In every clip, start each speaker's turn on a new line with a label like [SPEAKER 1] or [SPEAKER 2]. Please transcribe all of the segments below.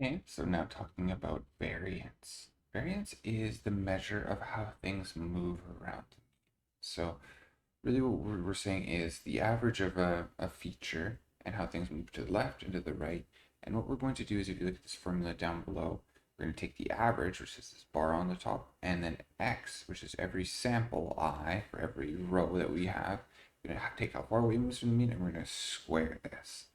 [SPEAKER 1] Okay, so now talking about variance. Variance is the measure of how things move around. So really what we're saying is the average of a feature and how things move to the left and to the right. And what we're going to do is if you look at this formula down below, we're going to take the average, which is this bar on the top, and then x, which is every sample I for every row that we have. We're going to take how far away it moves from the mean, and we're going to square this.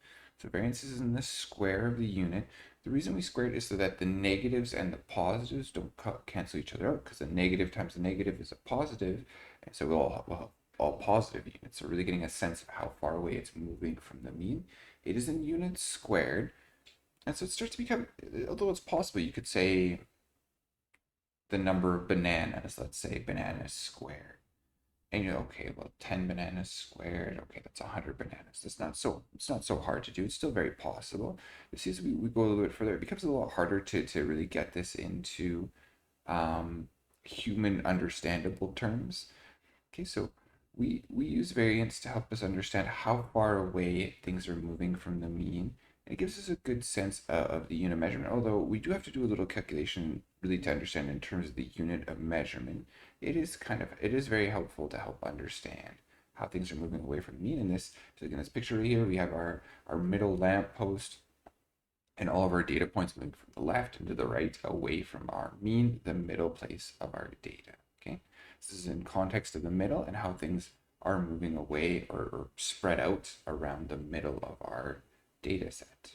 [SPEAKER 1] So variance is in the square of the unit. The reason we square it is so that the negatives and the positives don't cancel each other out, because the negative times the negative is a positive, and so we'll have all positive units. So really getting a sense of how far away it's moving from the mean. It is in units squared. And so it starts to become, although it's possible, you could say the number of bananas, let's say bananas squared. And you're okay, well, 10 bananas squared, okay, that's 100 bananas. It's not so hard to do. It's still very possible. You see, as we go a little bit further, it becomes a lot harder to really get this into human understandable terms. Okay, so we use variance to help us understand how far away things are moving from the mean. And it gives us a good sense of the unit measurement, although we do have to do a little calculation really to understand in terms of the unit of measurement. It is very helpful to help understand how things are moving away from the mean. In this, so in this picture right here, we have our middle lamp post and all of our data points moving from the left and to the right away from our mean, the middle place of our data. Okay, this is in context of the middle and how things are moving away or spread out around the middle of our data set.